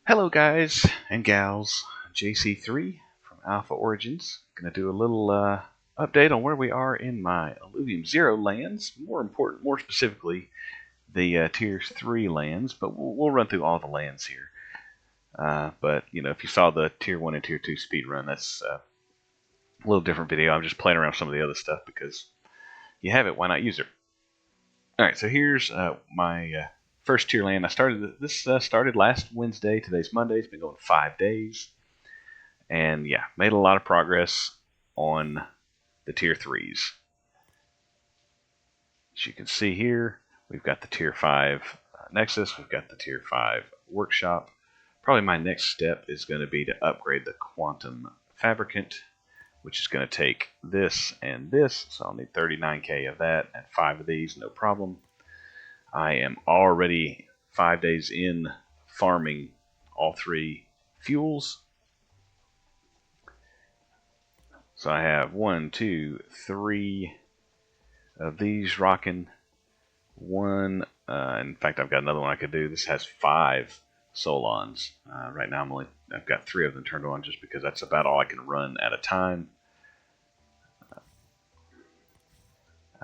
Hello guys and gals, JC3 from Alpha Origins. Gonna do a little update on where we are in my Illuvium Zero lands. More specifically, the Tier 3 lands, but we'll run through all the lands here. But you know, if you saw the Tier 1 and Tier 2 speed run, that's a little different video. I'm just playing around with some of the other stuff because you have it, why not use it? Alright, so here's my first tier land. This started last Wednesday. Today's Monday. It's been going 5 days, and yeah, made a lot of progress on the tier 3s. As you can see here, we've got the tier 5 Nexus. We've got the tier 5 Workshop. Probably my next step is going to be to upgrade the Quantum Fabricant, which is going to take this and this. So I'll need 39k of that and 5 of these, no problem. I am already 5 days in farming all 3 fuels. So I have 1, 2, 3 of these rocking. In fact, I've got another one I could do. This has 5 Solons. Right now I've got 3 of them turned on just because that's about all I can run at a time.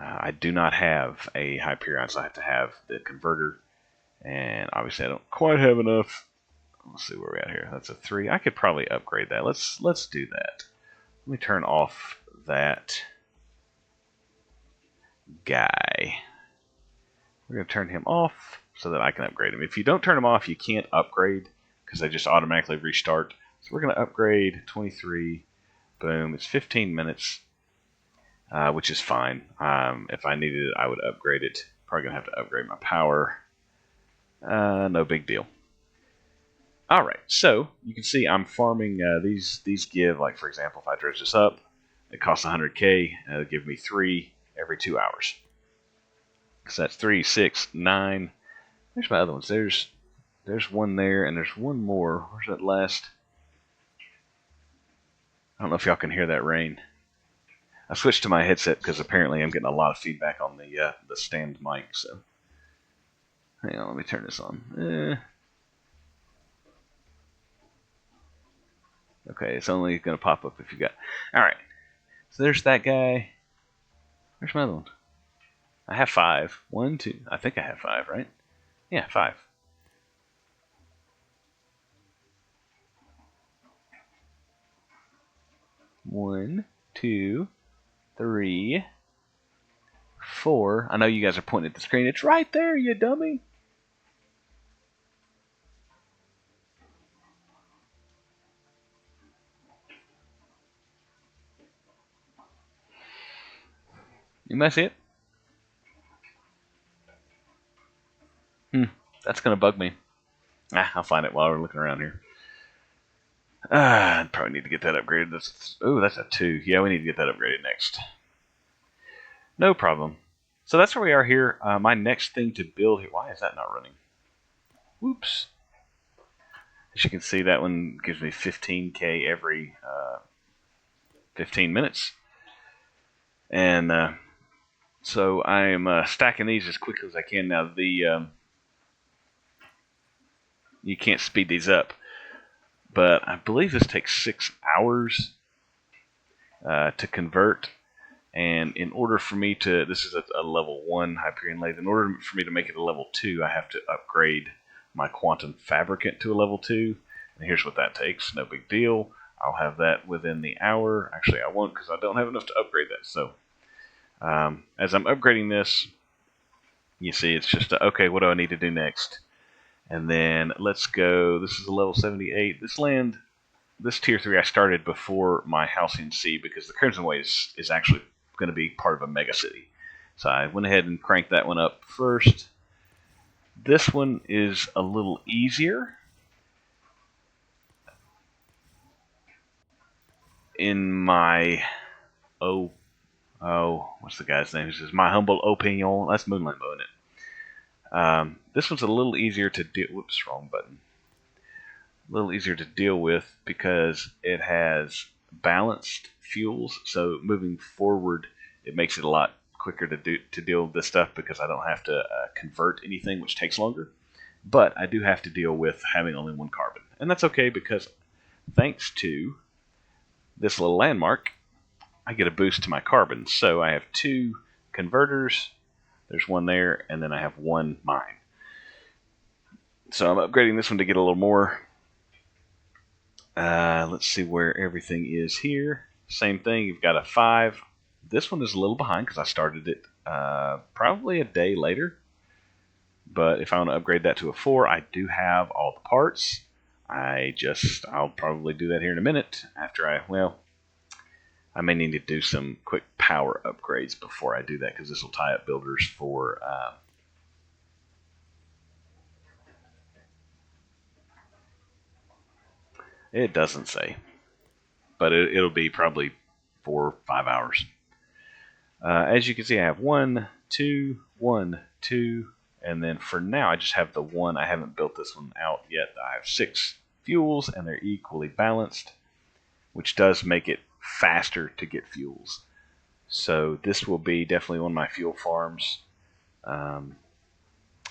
I do not have a Hyperion, so I have to have the converter, and obviously I don't quite have enough. Let's see where we're at here. That's a 3. I could probably upgrade that. Let's do that. Let me turn off that guy. We're going to turn him off so that I can upgrade him. If you don't turn him off, you can't upgrade because they just automatically restart. So we're going to upgrade 23. Boom. It's 15 minutes. Which is fine. If I needed it, I would upgrade it. Probably going to have to upgrade my power. No big deal. Alright, so you can see I'm farming. These give, like for example, if I dredge this up, it costs 100k. It'll give me 3 every 2 hours. So that's 3, 6, 9. There's my other ones. There's one there, and there's one more. Where's that last? I don't know if y'all can hear that rain. I switched to my headset because apparently I'm getting a lot of feedback on the stand mic. So, hang on, let me turn this on. Okay, it's only going to pop up if you got. All right, so there's that guy. Where's my other one? I have 5. 1, 2. I think I have 5, right? Yeah, 5. One, 2, 3, 4. I know you guys are pointing at the screen. It's right there, you dummy. You might see it. That's going to bug me. I'll find it while we're looking around here. I'd probably need to get that upgraded. That's a 2. Yeah, we need to get that upgraded next. No problem. So that's where we are here. My next thing to build here. Why is that not running? Whoops. As you can see, that one gives me 15k every 15 minutes. And so I'm stacking these as quickly as I can. Now, you can't speed these up, but I believe this takes 6 hours to convert. And in order for me to, this is a level 1 Hyperion lathe, in order for me to make it a level 2, I have to upgrade my Quantum Fabricant to a level 2. And here's what that takes. No big deal. I'll have that within the hour. Actually, I won't because I don't have enough to upgrade that. So as I'm upgrading this, you see it's just, okay, what do I need to do next? And then let's go, this is a level 78. This tier 3 I started before my Halcyon Sea because the Crimson Way is actually going to be part of a mega city. So I went ahead and cranked that one up first. This one is a little easier. In my, what's the guy's name? He says, my humble opinion. That's Moonlight Bow, isn't it? This one's a little easier to deal. Whoops, wrong button. A little easier to deal with because it has balanced fuels. So moving forward, it makes it a lot quicker to deal with this stuff because I don't have to convert anything, which takes longer. But I do have to deal with having only one carbon. And that's okay because thanks to this little landmark, I get a boost to my carbon. So I have 2 converters, there's one there, and then I have 1 mine. So I'm upgrading this one to get a little more. Let's see where everything is here. Same thing, you've got a 5. This one is a little behind because I started it probably a day later. But if I want to upgrade that to a 4, I do have all the parts. I'll probably do that here in a minute after I may need to do some quick power upgrades before I do that because this will tie up builders for it doesn't say, but it'll be probably 4 or 5 hours. As you can see, I have 1, 2, 1, 2, and then for now I just have the 1. I haven't built this one out yet. I have 6 fuels and they're equally balanced, which does make it faster to get fuels. So this will be definitely one of my fuel farms. I'm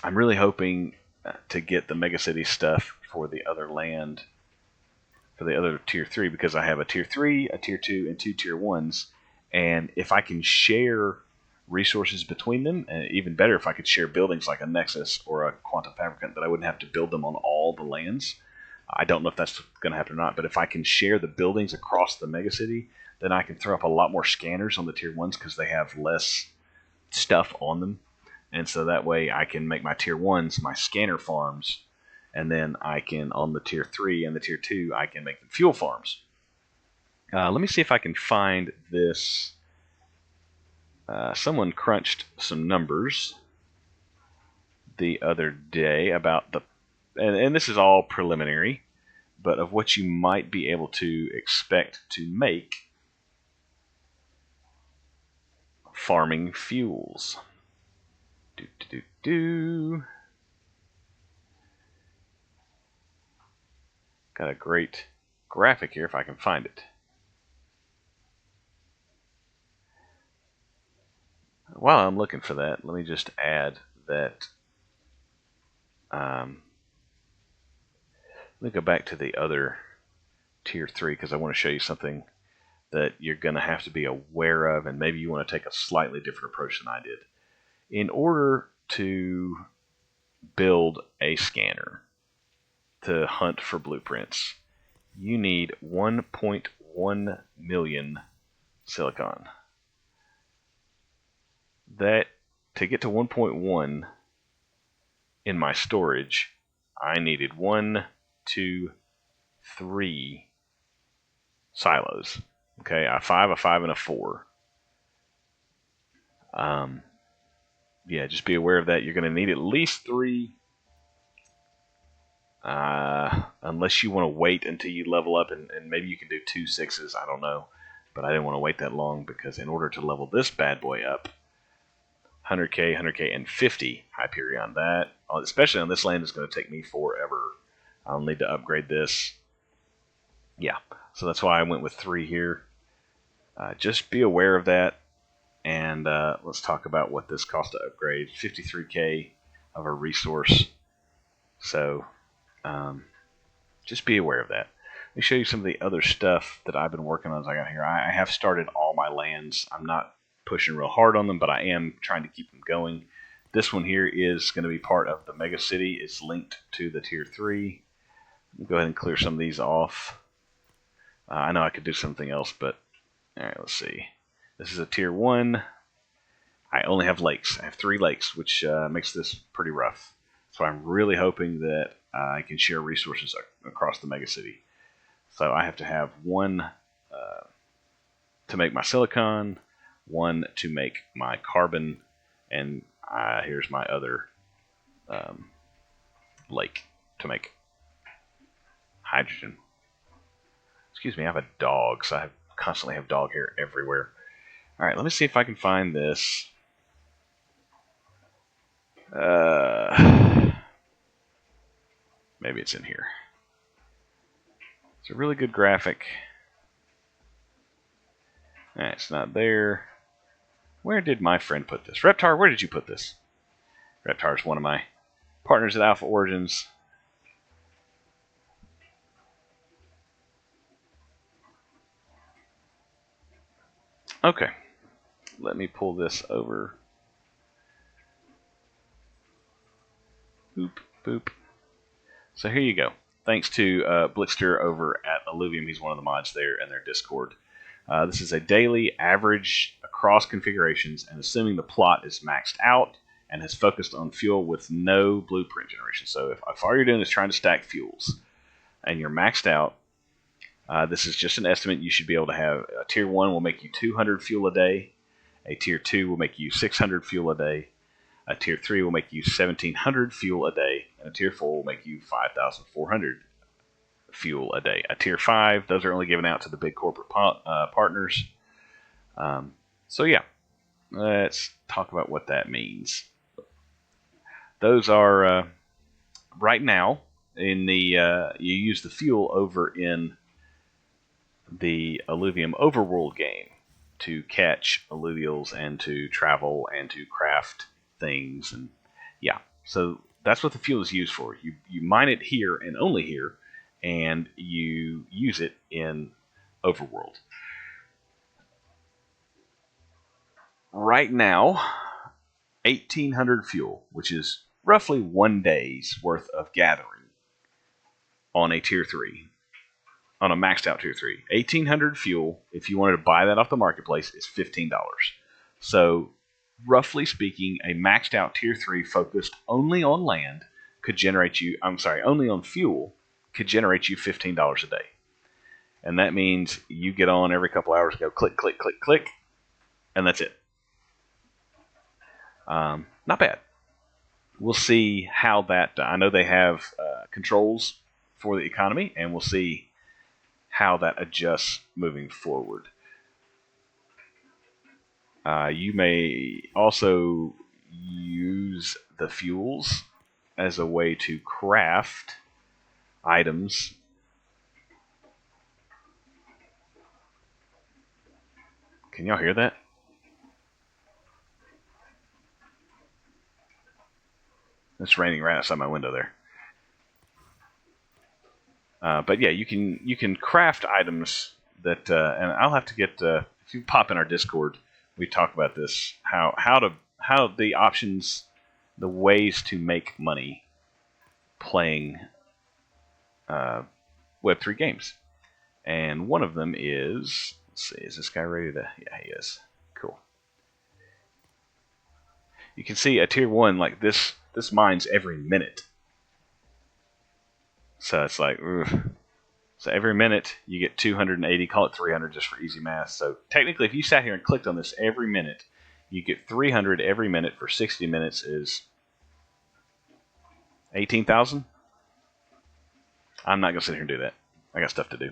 really hoping to get the megacity stuff for the other land, for the other tier 3, because I have a tier 3, a tier 2, and 2 tier 1s. And if I can share resources between them, and even better if I could share buildings like a Nexus or a Quantum Fabricant, that I wouldn't have to build them on all the lands. I don't know if that's going to happen or not, but if I can share the buildings across the megacity, then I can throw up a lot more scanners on the tier 1s because they have less stuff on them. And so that way I can make my tier 1s my scanner farms, and then I can, on the tier 3 and the tier 2, I can make them fuel farms. Let me see if I can find this. Someone crunched some numbers the other day about the, and this is all preliminary, but of what you might be able to expect to make farming fuels. Got a great graphic here if I can find it. While I'm looking for that, let me just add that. Let me go back to the other tier 3 because I want to show you something that you're going to have to be aware of, and maybe you want to take a slightly different approach than I did. In order to build a scanner to hunt for blueprints, you need 1.1 million silicon. That, to get to 1.1 in my storage, I needed 1, 2, 3 silos. Okay, a 5, and a 4. Yeah, just be aware of that. You're going to need at least 3, unless you want to wait until you level up, and maybe you can do 2 6s. I don't know, but I didn't want to wait that long because in order to level this bad boy up, 100k, 100k, and 50 Hyperion. That, especially on this land, is going to take me forever. I'll need to upgrade this. Yeah, so that's why I went with 3 here. Just be aware of that, and let's talk about what this costs to upgrade. 53k of a resource, so just be aware of that. Let me show you some of the other stuff that I've been working on as I got here. I have started all my lands. I'm not pushing real hard on them, but I am trying to keep them going. This one here is going to be part of the Mega City. It's linked to the Tier 3. Let me go ahead and clear some of these off. I know I could do something else, but alright, let's see. This is a Tier 1. I only have lakes. I have 3 lakes, which makes this pretty rough. So I'm really hoping that I can share resources across the Mega City. So I have to have 1 to make my silicon, 1 to make my carbon, and here's my other lake to make hydrogen. Excuse me, I have a dog, so I constantly have dog hair everywhere. Alright, let me see if I can find this. Maybe it's in here. It's a really good graphic. It's not there. Where did my friend put this? Reptar, where did you put this? Reptar's one of my Partners at Alpha Origins. Okay, let me pull this over. Boop, boop. So here you go. Thanks to Blickster over at Illuvium. He's one of the mods there in their Discord. This is a daily average across configurations, and assuming the plot is maxed out and has focused on fuel with no blueprint generation. So if all you're doing is trying to stack fuels and you're maxed out, this is just an estimate. You should be able to have a tier 1 will make you 200 fuel a day, a tier 2 will make you 600 fuel a day, a tier 3 will make you 1,700 fuel a day, and a tier 4 will make you 5,400 fuel a day. A tier 5, those are only given out to the big corporate partners. So yeah, let's talk about what that means. Those are right now in the you use the fuel over in the Illuvium Overworld game to catch alluvials and to travel and to craft things, and yeah, so that's what the fuel is used for. You mine it here and only here, and you use it in Overworld. Right now, 1,800 fuel, which is roughly 1 day's worth of gathering on a tier 3, on a maxed out tier 3. 1,800 fuel, if you wanted to buy that off the marketplace, is $15. So, roughly speaking, a maxed out tier 3 focused only on land could generate you, only on fuel, could generate you $15 a day. And that means you get on every couple hours, go click, click, click, click, and that's it. Not bad. We'll see how that, I know they have controls for the economy, and we'll see how that adjusts moving forward. You may also use the fuels as a way to craft items. Can y'all hear that? It's raining right outside my window there. But yeah, you can craft items that, and I'll have to get if you pop in our Discord, we talk about this, how the options, the ways to make money playing Web3 games, and one of them is, let's see, is this guy ready to? Yeah, he is. Cool. You can see a tier 1 like this. This mines every minute. So it's like, ugh. So every minute you get 280, call it 300 just for easy math. So technically, if you sat here and clicked on this every minute, you get 300 every minute for 60 minutes is 18,000. I'm not going to sit here and do that. I got stuff to do.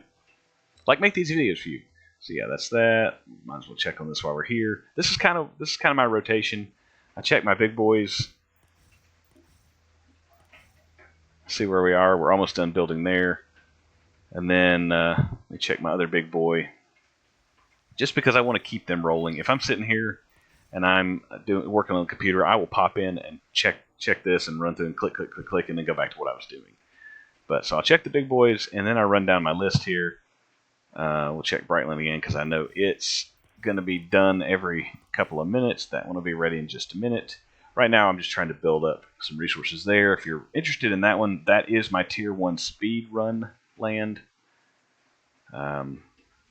Like make these videos for you. So yeah, that's that. Might as well check on this while we're here. This is kind of my rotation. I check my big boys. See where we are. We're almost done building there. And then let me check my other big boy. Just because I want to keep them rolling. If I'm sitting here and I'm working on the computer, I will pop in and check this and run through and click, click, click, click, and then go back to what I was doing. But so I'll check the big boys, and then I run down my list here. We'll check Brightland again because I know it's going to be done every couple of minutes. That one will be ready in just a minute. Right now, I'm just trying to build up some resources there. If you're interested in that one, that is my tier 1 speed run land. You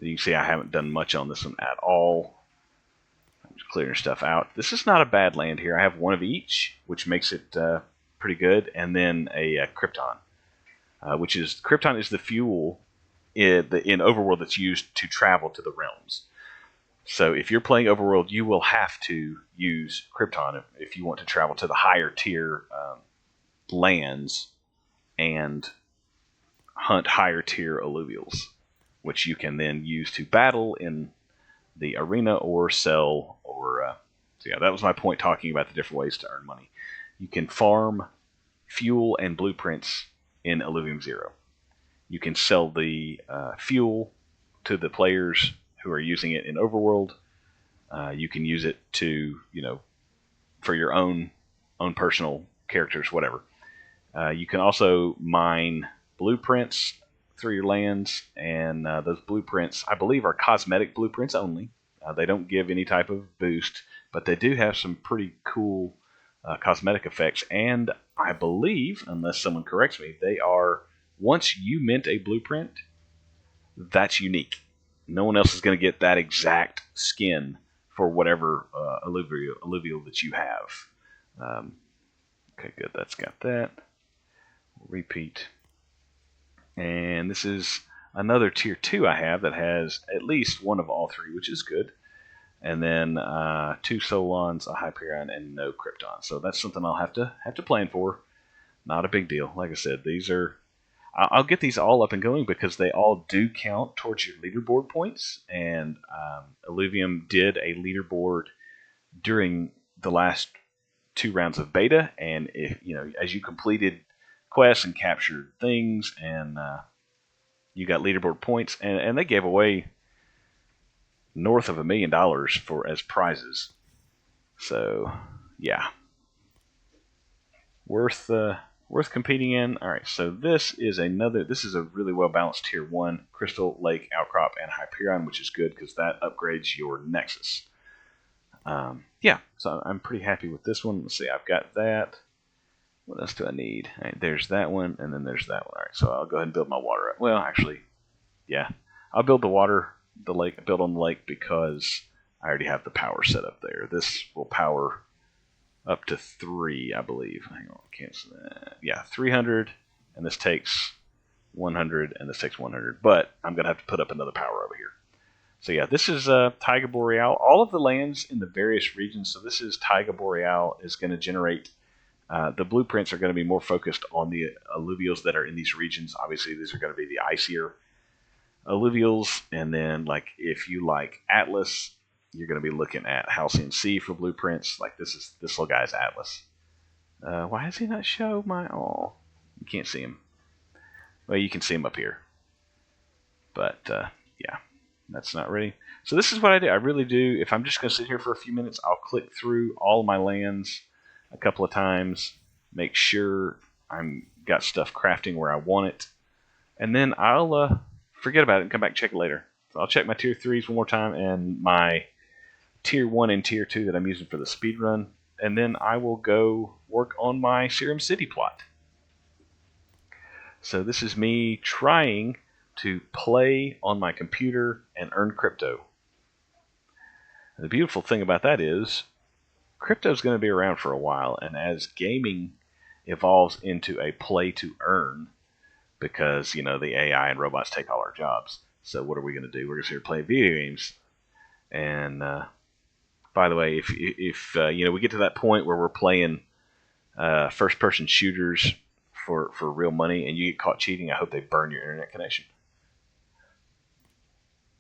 can see I haven't done much on this one at all. I'm just clearing stuff out. This is not a bad land here. I have one of each, which makes it pretty good, and then a Krypton, Krypton is the fuel in Overworld that's used to travel to the realms. So if you're playing Overworld, you will have to use Krypton if you want to travel to the higher tier lands and hunt higher tier alluvials, which you can then use to battle in the arena or sell. So yeah, that was my point talking about the different ways to earn money. You can farm fuel and blueprints in Illuvium Zero. You can sell the fuel to the players who are using it in Overworld. You can use it to, for your own personal characters, whatever. You can also mine blueprints through your lands, and those blueprints, I believe, are cosmetic blueprints only. They don't give any type of boost, but they do have some pretty cool cosmetic effects, and I believe, unless someone corrects me, they are, once you mint a blueprint, that's unique. No one else is going to get that exact skin for whatever alluvial that you have. Okay, good. That's got that. Repeat. And this is another tier 2 I have that has at least one of all three, which is good. And then 2 Solons, a Hyperion, and no Krypton. So that's something I'll have to plan for. Not a big deal. Like I said, these are... I'll get these all up and going because they all do count towards your leaderboard points. And Illuvium did a leaderboard during the last 2 rounds of beta, and if as you completed quests and captured things, and you got leaderboard points, and they gave away north of $1 million as prizes. So yeah, worth competing in. All right, so this is a really well balanced tier 1 Crystal, Lake, Outcrop, and Hyperion, which is good because that upgrades your Nexus. Yeah, so I'm pretty happy with this one. Let's see, I've got that. What else do I need? All right, there's that one, and then there's that one. All right, so I'll go ahead and build my water up. Well, actually, yeah, I'll build build on the lake because I already have the power set up there. This will power up to 3, I believe. Hang on, cancel that. Yeah, 300, and this takes 100, and this takes 100. But I'm going to have to put up another power over here. So yeah, this is Taiga Boreal. All of the lands in the various regions, so this is Taiga Boreal, is going to generate... the blueprints are going to be more focused on the alluvials that are in these regions. Obviously, these are going to be the icier alluvials. And then, like, if you like Atlas, you're going to be looking at Halcyon Sea for blueprints. Like, this little guy's Atlas. Why does he not show my... Oh, you can't see him. Well, you can see him up here. But, yeah. That's not ready. So this is what I do. I really do. If I'm just going to sit here for a few minutes, I'll click through all of my lands a couple of times, make sure I'm got stuff crafting where I want it, and then I'll forget about it and come back and check it later. So I'll check my tier 3s one more time and my tier 1 and tier 2 that I'm using for the speed run, and then I will go work on my Serum City plot. So this is me trying to play on my computer and earn crypto. And the beautiful thing about that is crypto is going to be around for a while, and as gaming evolves into a play to earn, because the AI and robots take all our jobs, so what are we going to do? We're going to sit here play video games. And by the way, if we get to that point where we're playing first person shooters for real money and you get caught cheating, I hope they burn your internet connection.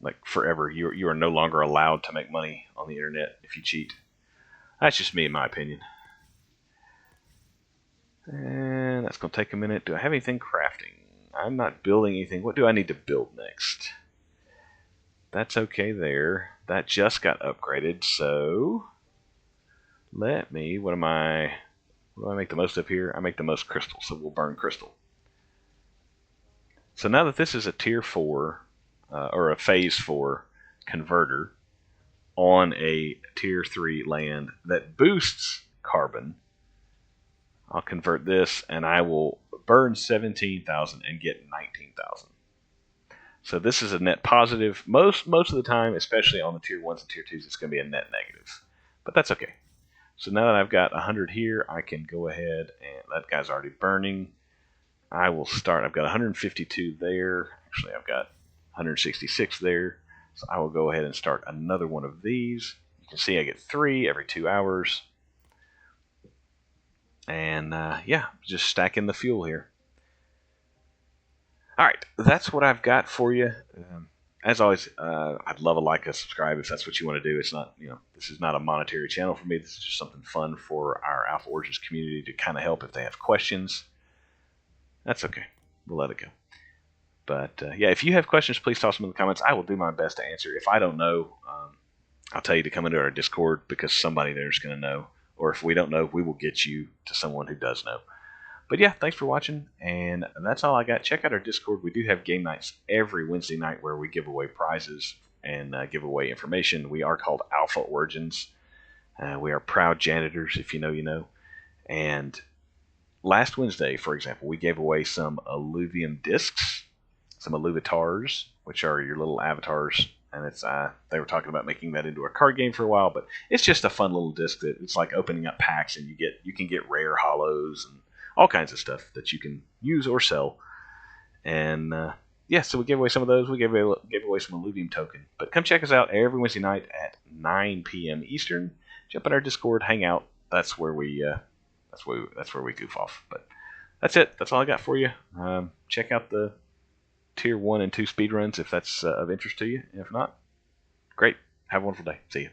Like forever. You are no longer allowed to make money on the internet if you cheat. That's just me, in my opinion. And that's going to take a minute. Do I have anything crafting? I'm not building anything. What do I need to build next? That's okay there. That just got upgraded, so let me... What do I make the most of here? I make the most crystal, so we'll burn crystal. So now that this is a tier 4, or a phase 4 converter on a tier 3 land that boosts carbon, I'll convert this and I will burn 17,000 and get 19,000. So this is a net positive. Most of the time, especially on the tier 1s and tier 2s, it's going to be a net negative. But that's okay. So now that I've got 100 here, I can go ahead and that guy's already burning. I will start. I've got 152 there. Actually, I've got 166 there. So I will go ahead and start another one of these. You can see I get 3 every 2 hours. And yeah, just stacking the fuel here. All right, that's what I've got for you. As always, I'd love a like, a subscribe if that's what you want to do. It's not, this is not a monetary channel for me. This is just something fun for our Alpha Origins community to kind of help if they have questions. That's okay. We'll let it go. But yeah, if you have questions, please toss them in the comments. I will do my best to answer. If I don't know, I'll tell you to come into our Discord because somebody there is going to know. Or if we don't know, we will get you to someone who does know. But yeah, thanks for watching, and that's all I got. Check out our Discord. We do have game nights every Wednesday night where we give away prizes and give away information. We are called Alpha Origins. We are proud janitors, if you know, you know. And last Wednesday, for example, we gave away some Illuvium discs, some Illuvatars, which are your little avatars. And it's they were talking about making that into a card game for a while, but it's just a fun little disc that it's like opening up packs, and you can get rare hollows and all kinds of stuff that you can use or sell. And yeah, so we gave away some of those. We gave away some Illuvium token. But come check us out every Wednesday night at 9 p.m. Eastern. Jump in our Discord, hang out. That's where we goof off. But that's it. That's all I got for you. Check out the Tier 1 and 2 speedruns if that's of interest to you. If not, great. Have a wonderful day. See you.